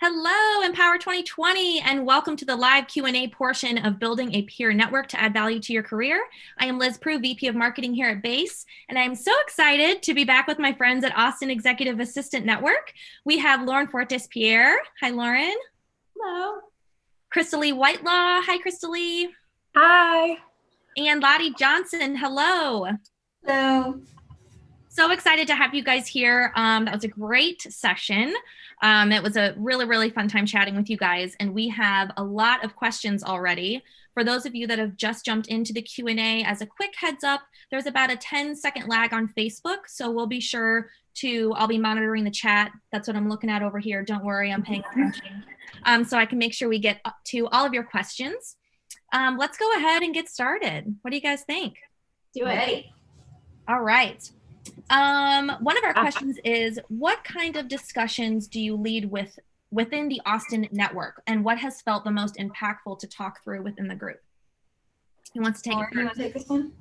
Hello, Empower 2020, and welcome to the live Q&A portion of Building a Peer Network to Add Value to Your Career. I am Liz Prue, VP of Marketing here at BASE, and I am so excited to be back with my friends at Austin Executive Assistant Network. We have Lauren Fortes-Pierre. Hi, Lauren. Hello. Crystalie Whitelaw. Hi, Crystalie. Hi. And Lottie Johnson. Hello. Hello. So excited to have you guys here. That was a great session. It was a really fun time chatting with you guys, and we have a lot of questions already. For those of you that have just jumped into the Q&A, as a quick heads up, there's about a 10-second lag on Facebook, so we'll be sure I'll be monitoring the chat. That's what I'm looking at over here. Don't worry, I'm paying attention. So I can make sure we get to all of your questions. Let's go ahead and get started. What do you guys think? Do it. All right. One of our questions is, what kind of discussions do you lead within the Austin network, and what has felt the most impactful to talk through within the group? Who wants to take it? You want to take this one?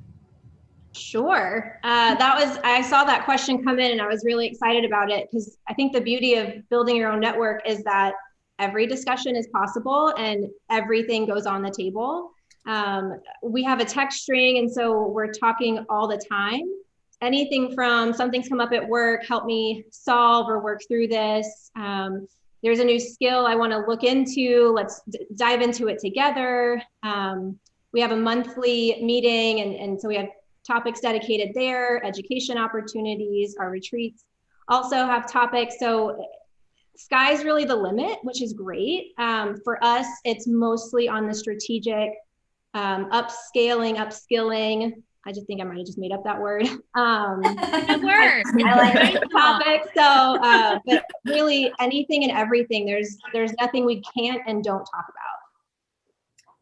Sure. I saw that question come in and I was really excited about it, because I think the beauty of building your own network is that every discussion is possible and everything goes on the table. We have a text string, and so we're talking all the time. Anything from something's come up at work, help me solve or work through this. There's a new skill I want to look into. Let's dive into it together. We have a monthly meeting, and so we have topics dedicated there, education opportunities, our retreats also have topics. So sky's really the limit, which is great. For us, it's mostly on the strategic upskilling. I just think I might have just made up that word. Good word. I like the topic. So, but really anything and everything. There's nothing we can't and don't talk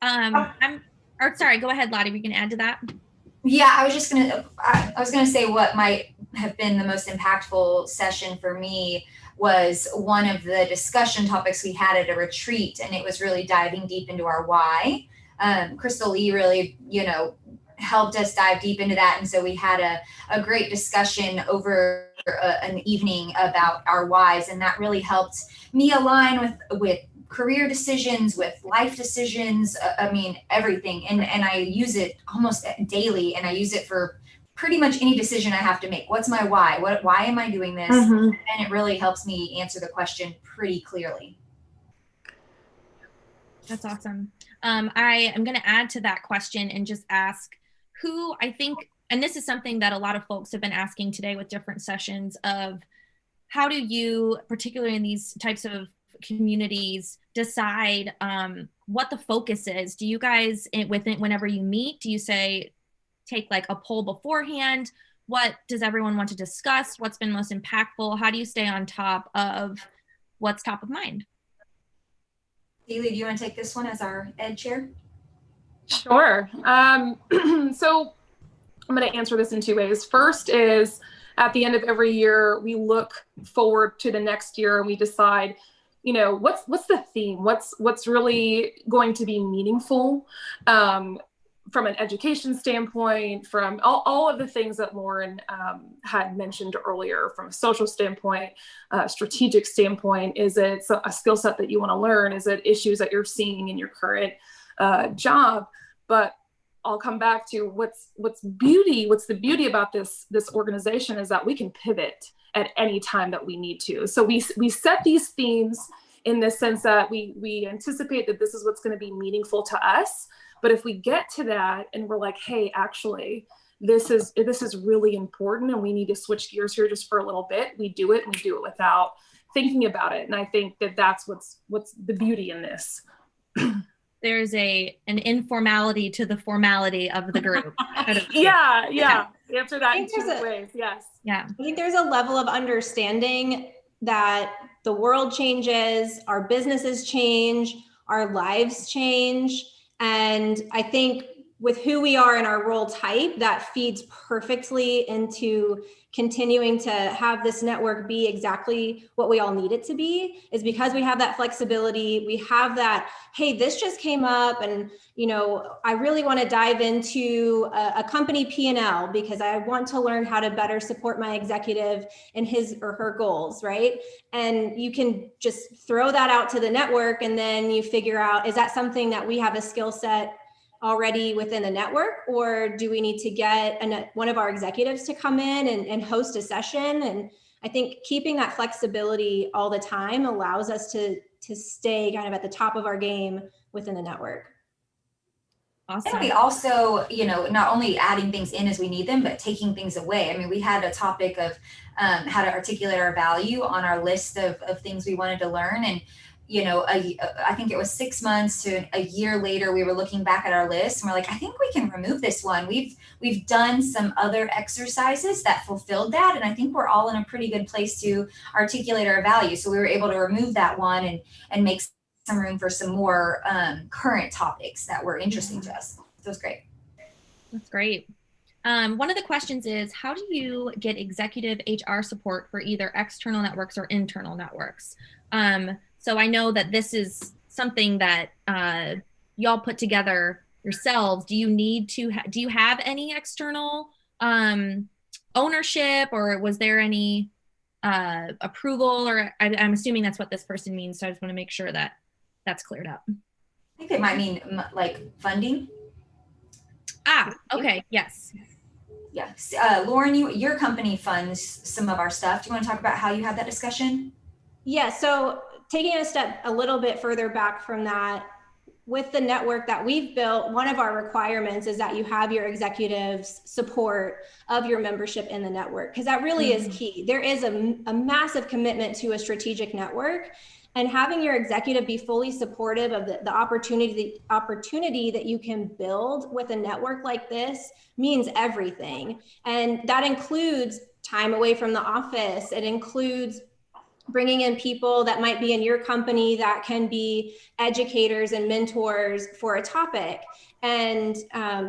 about. Sorry, go ahead, Lottie. We can add to that. Yeah, I was gonna say what might have been the most impactful session for me was one of the discussion topics we had at a retreat, and it was really diving deep into our why. Crystalie really, helped us dive deep into that. And so we had a great discussion over an evening about our whys. And that really helped me align with career decisions, with life decisions, everything. And I use it almost daily, and I use it for pretty much any decision I have to make. What's my why? Why am I doing this? Mm-hmm. And it really helps me answer the question pretty clearly. That's awesome. I am going to add to that question and just ask who I think, and this is something that a lot of folks have been asking today with different sessions, of how do you, particularly in these types of communities, decide what the focus is? Do you guys, whenever you meet, do you take like a poll beforehand? What does everyone want to discuss? What's been most impactful? How do you stay on top of what's top of mind? Haley, do you want to take this one as our ed chair? Sure. So I'm going to answer this in two ways. First is, at the end of every year, we look forward to the next year and we decide, what's the theme? What's really going to be meaningful from an education standpoint, from all of the things that Lauren had mentioned earlier, from a social standpoint, strategic standpoint. Is it a skill set that you want to learn? Is it issues that you're seeing in your current job? But I'll come back to what's the beauty about this organization is that we can pivot at any time that we need to. So we set these themes in the sense that we anticipate that this is what's going to be meaningful to us. But if we get to that and we're like, hey, actually, this is really important and we need to switch gears here just for a little bit, we do it, and we do it without thinking about it. And I think that that's what's the beauty in this. There's an informality to the formality of the group. Yeah. Answer that in two ways. Yes. Yeah. I think there's a level of understanding that the world changes, our businesses change, our lives change. And I think with who we are in our role type, that feeds perfectly into continuing to have this network be exactly what we all need it to be, is because we have that flexibility. We have that, hey, this just came up and, you know, I really want to dive into a company P&L because I want to learn how to better support my executive in his or her goals, right? And you can just throw that out to the network, and then you figure out, is that something that we have a skill set already within the network, or do we need to get one of our executives to come in and host a session? And I think keeping that flexibility all the time allows us to stay kind of at the top of our game within the network. Awesome. And we also, you know, not only adding things in as we need them, but taking things away. I mean, we had a topic of how to articulate our value on our list of things we wanted to learn. And you know, I think it was 6 months to a year later, we were looking back at our list and we're like, I think we can remove this one. We've done some other exercises that fulfilled that. And I think we're all in a pretty good place to articulate our value. So we were able to remove that one and make some room for some more current topics that were interesting to us. So it was great. That's great. One of the questions is, how do you get executive HR support for either external networks or internal networks? So I know that this is something that y'all put together yourselves. Do you need to, do you have any external ownership, or was there any approval? Or I'm assuming that's what this person means. So I just want to make sure that that's cleared up. I think it might mean like funding. Ah, okay, yes. Yes. Lauren, your company funds some of our stuff. Do you want to talk about how you had that discussion? Yeah, so taking a step a little bit further back from that, with the network that we've built, one of our requirements is that you have your executives support of your membership in the network, because that really is key. There is a massive commitment to a strategic network, and having your executive be fully supportive of the opportunity that you can build with a network like this means everything. And that includes time away from the office. It includes bringing in people that might be in your company that can be educators and mentors for a topic. And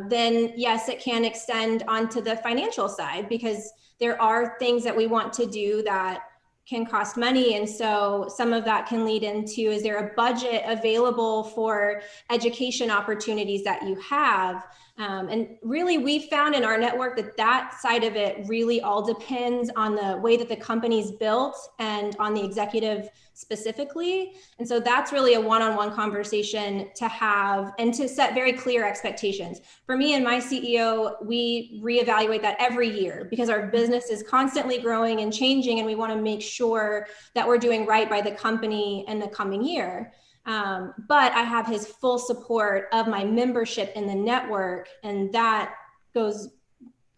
then, yes, it can extend onto the financial side, because there are things that we want to do that can cost money. And so some of that can lead into, is there a budget available for education opportunities that you have? And really, we found in our network that side of it really all depends on the way that the company's built and on the executive specifically. And so that's really a one-on-one conversation to have, and to set very clear expectations. For me and my CEO, we reevaluate that every year, because our business is constantly growing and changing, and we want to make sure that we're doing right by the company in the coming year. But I have his full support of my membership in the network, and that goes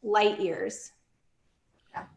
light years.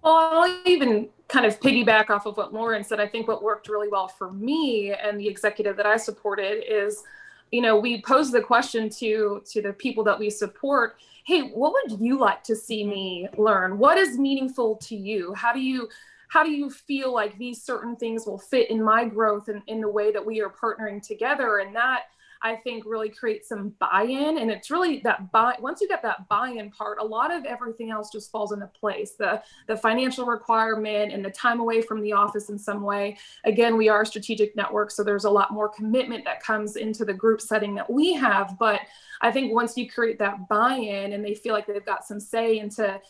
Well, I'll even kind of piggyback off of what Lauren said. I think what worked really well for me and the executive that I supported is, you know, we posed the question to the people that we support, hey, what would you like to see me learn? What is meaningful to you? How do you feel like these certain things will fit in my growth and in the way that we are partnering together? And that, I think, really creates some buy-in. And it's really that once you get that buy-in part, a lot of everything else just falls into place. The financial requirement and the time away from the office in some way. Again, we are a strategic network, so there's a lot more commitment that comes into the group setting that we have. But I think once you create that buy-in and they feel like they've got some say into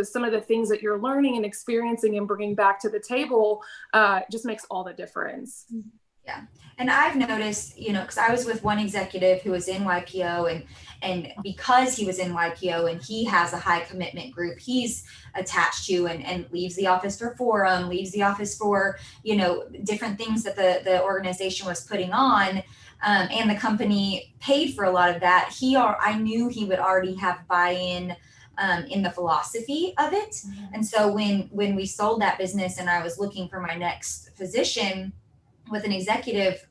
some of the things that you're learning and experiencing and bringing back to the table, just makes all the difference. Yeah. And I've noticed, you know, because I was with one executive who was in YPO, and because he was in YPO and he has a high commitment group he's attached to, and leaves the office for forum, leaves the office for, you know, different things that the organization was putting on, and the company paid for a lot of that. I knew he would already have buy-in in the philosophy of it. Mm-hmm. And so when we sold that business and I was looking for my next position with an executive,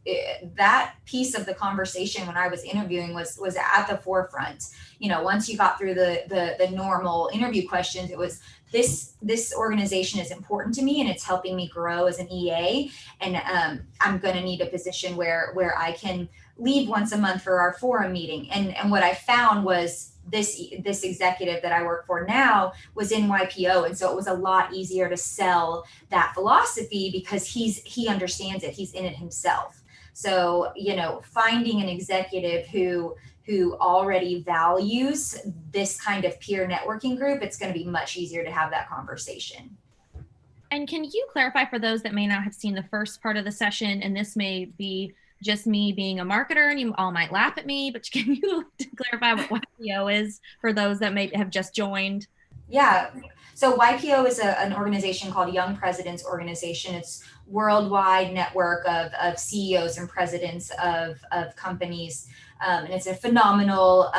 that piece of the conversation when I was interviewing was at the forefront. You know, once you got through the normal interview questions, it was this organization is important to me and it's helping me grow as an EA. And I'm going to need a position where I can leave once a month for our forum meeting. And what I found was this executive that I work for now was in YPO, and so it was a lot easier to sell that philosophy because he understands it, he's in it himself. So, you know, finding an executive who already values this kind of peer networking group, it's going to be much easier to have that conversation. And can you clarify for those that may not have seen the first part of the session, and this may be just me being a marketer and you all might laugh at me, but can you clarify what YPO is for those that may have just joined? Yeah. So YPO is an organization called Young Presidents Organization. It's worldwide network of CEOs and presidents of companies. And it's a phenomenal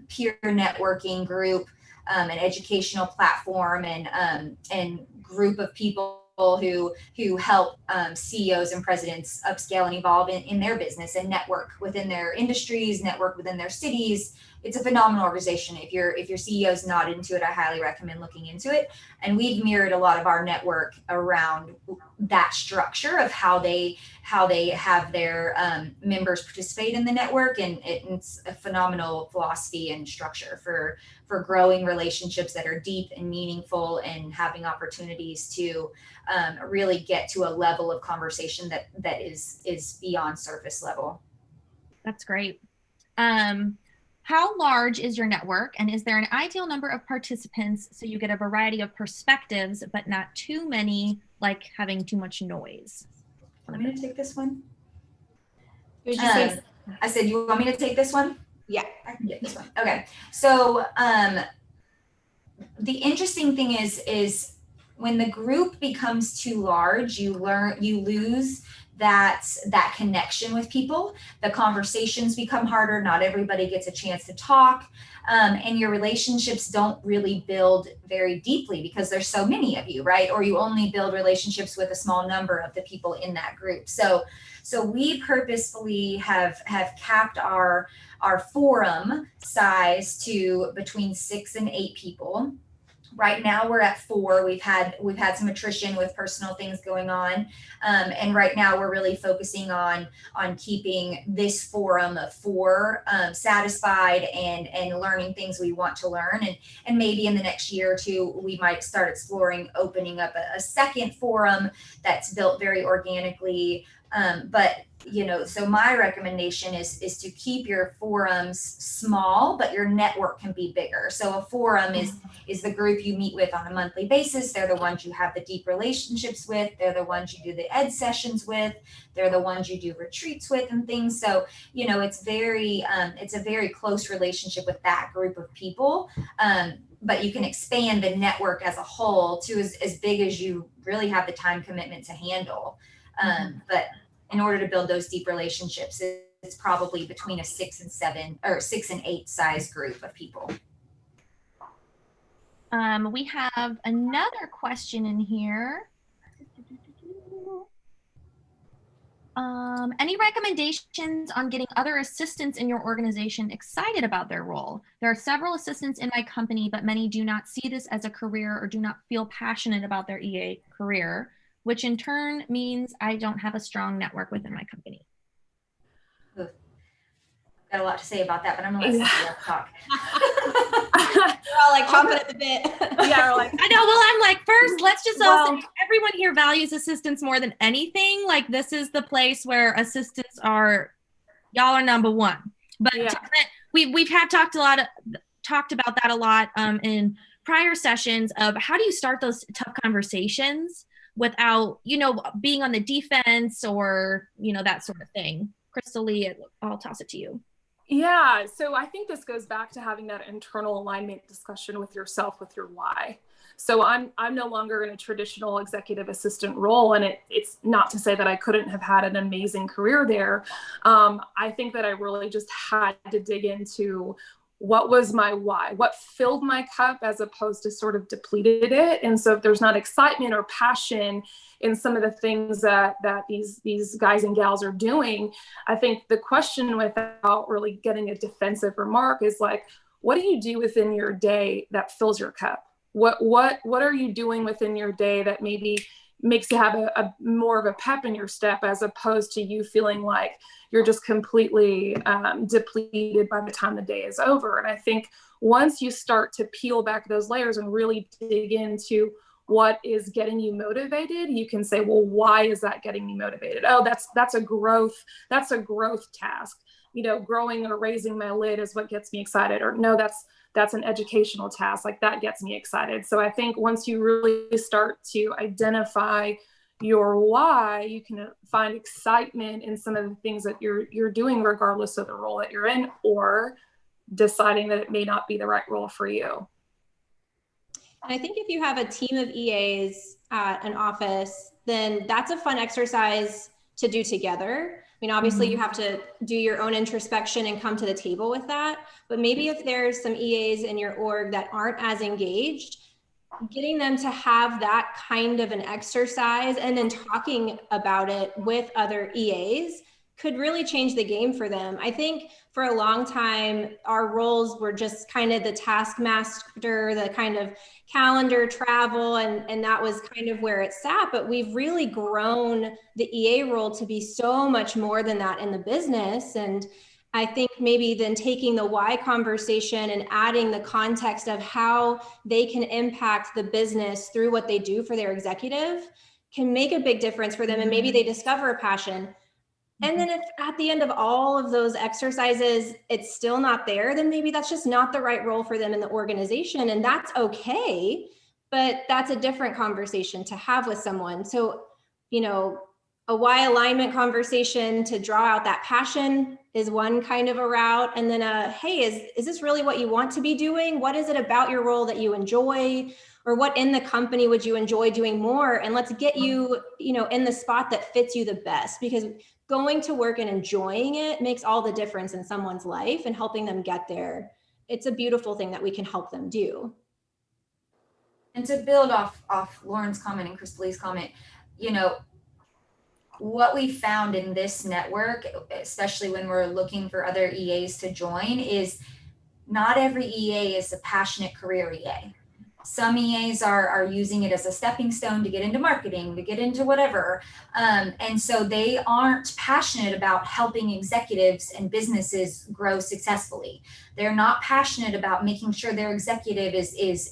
peer networking group, an educational platform, and group of people who help CEOs and presidents upscale and evolve in their business and network within their industries, network within their cities. It's a phenomenal organization. If your CEO is not into it, I highly recommend looking into it. And we've mirrored a lot of our network around that structure of how they have their members participate in the network, and it's a phenomenal philosophy and structure for growing relationships that are deep and meaningful, and having opportunities to really get to a level of conversation that is beyond surface level. That's great. How large is your network, and is there an ideal number of participants so you get a variety of perspectives, but not too many, like having too much noise? Want me to take this one? Would you say? I said, you want me to take this one? Yeah, I can get this one. Okay. So the interesting thing is when the group becomes too large, you lose that connection with people. The conversations become harder. Not everybody gets a chance to talk. And your relationships don't really build very deeply because there's so many of you, right? Or you only build relationships with a small number of the people in that group. So we purposefully have capped our forum size to between 6 and 8 people. Right now we're at 4. We've had some attrition with personal things going on. And right now we're really focusing on keeping this forum of 4 satisfied and learning things we want to learn. And maybe in the next year or 2, we might start exploring opening up a second forum that's built very organically. But you know, so my recommendation is to keep your forums small, but your network can be bigger. So a forum is the group you meet with on a monthly basis. They're the ones you have the deep relationships with. They're the ones you do the ed sessions with. They're the ones you do retreats with and things. So, you know, it's a very close relationship with that group of people. But you can expand the network as a whole to as big as you really have the time commitment to handle. But in order to build those deep relationships, it's probably between a 6 and 7 or 6 and 8 size group of people. We have another question in here. Any recommendations on getting other assistants in your organization excited about their role? There are several assistants in my company, but many do not see this as a career or do not feel passionate about their EA career, which in turn means I don't have a strong network within my company. Ugh. Got a lot to say about that, but I'm gonna let Cynthia talk. we're all like chomping at the bit. Yeah, we're like, I know. Well, I'm like, first, let's just all say everyone here values assistants more than anything. Like, this is the place where assistants are, y'all are number one. But yeah. We've talked about that a lot in prior sessions of how do you start those tough conversations without, you know, being on the defense or, you know, that sort of thing. Crystal Lee, I'll toss it to you. Yeah, so I think this goes back to having that internal alignment discussion with yourself, with your why. So I'm no longer in a traditional executive assistant role, and it's not to say that I couldn't have had an amazing career there. I think that I really just had to dig into what was my why, what filled my cup as opposed to sort of depleted it. And so if there's not excitement or passion in some of the things that these guys and gals are doing, I think the question, without really getting a defensive remark, is like, what do you do within your day that fills your cup? What are you doing within your day that maybe makes you have a more of a pep in your step, as opposed to you feeling like you're just completely depleted by the time the day is over. And I think once you start to peel back those layers and really dig into what is getting you motivated, you can say, well, why is that getting me motivated? Oh, that's a growth task. You know, growing or raising my lid is what gets me excited. Or no, that's an educational task. Like, that gets me excited. So I think once you really start to identify your why, you can find excitement in some of the things that you're doing, regardless of the role that you're in, or deciding that it may not be the right role for you. And I think if you have a team of EAs at an office, then that's a fun exercise to do together. I mean, obviously you have to do your own introspection and come to the table with that, but maybe if there's some EAs in your org that aren't as engaged, getting them to have that kind of an exercise and then talking about it with other EAs could really change the game for them. I think for a long time, our roles were just kind of the taskmaster, the kind of calendar travel, and that was kind of where it sat. But we've really grown the EA role to be so much more than that in the business. And I think maybe then taking the why conversation and adding the context of how they can impact the business through what they do for their executive can make a big difference for them. And maybe they discover a passion. And then if at the end of all of those exercises, it's still not there, then maybe that's just not the right role for them in the organization. And that's okay, but that's a different conversation to have with someone. So, you know, a why alignment conversation to draw out that passion is one kind of a route. And then hey, is this really what you want to be doing? What is it about your role that you enjoy? Or what in the company would you enjoy doing more? And let's get you, in the spot that fits you the best, because going to work and enjoying it makes all the difference in someone's life and helping them get there. It's a beautiful thing that we can help them do. And to build off Lauren's comment and Crystal's comment, what we found in this network, especially when we're looking for other EAs to join, is not every EA is a passionate career EA. Some EAs are using it as a stepping stone to get into marketing, to get into whatever. And so they aren't passionate about helping executives and businesses grow successfully. They're not passionate about making sure their executive is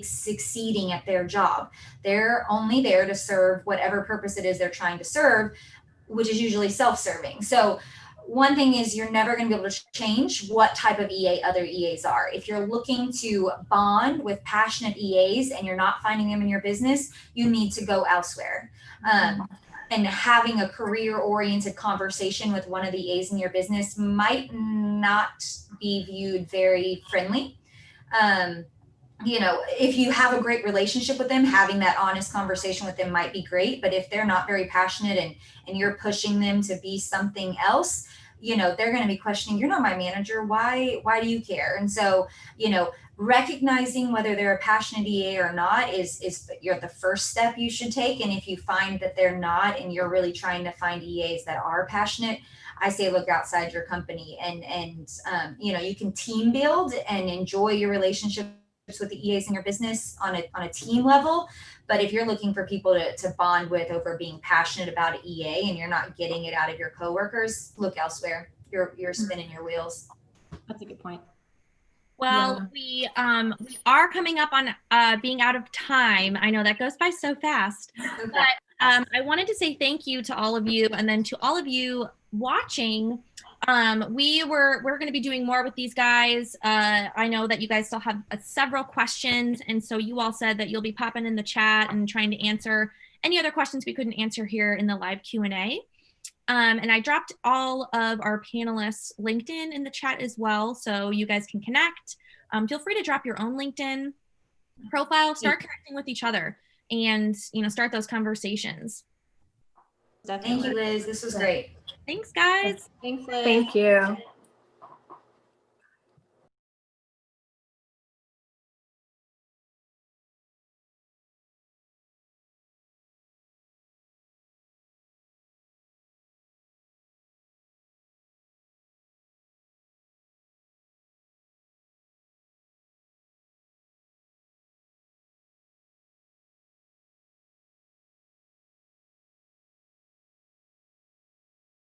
succeeding at their job. They're only there to serve whatever purpose it is they're trying to serve, which is usually self-serving. So one thing is, you're never going to be able to change what type of EA other EAs are. If you're looking to bond with passionate EAs and you're not finding them in your business, you need to go elsewhere. And having a career-oriented conversation with one of the EAs in your business might not be viewed very friendly. If you have a great relationship with them, having that honest conversation with them might be great. But if they're not very passionate and you're pushing them to be something else, they're going to be questioning, you're not my manager. Why do you care? And so, recognizing whether they're a passionate EA or not is you're the first step you should take. And if you find that they're not, and you're really trying to find EAs that are passionate, I say look outside your company and you can team build and enjoy your relationship with the EAs in your business on a team level. But if you're looking for people to bond with over being passionate about an EA and you're not getting it out of your coworkers, look elsewhere. You're spinning your wheels. That's a good point. Well, we are coming up on being out of time. I know that goes by so fast, but I wanted to say thank you to all of you, and then to all of you watching. We're going to be doing more with these guys. I know that you guys still have several questions, and so you all said that you'll be popping in the chat and trying to answer any other questions we couldn't answer here in the live Q&A. And I dropped all of our panelists' LinkedIn in the chat as well, so you guys can connect. Feel free to drop your own LinkedIn profile, start connecting with each other, and start those conversations. Definitely. Thank you, Liz. This was great. Thanks, guys. Thanks, Liz. Thank you.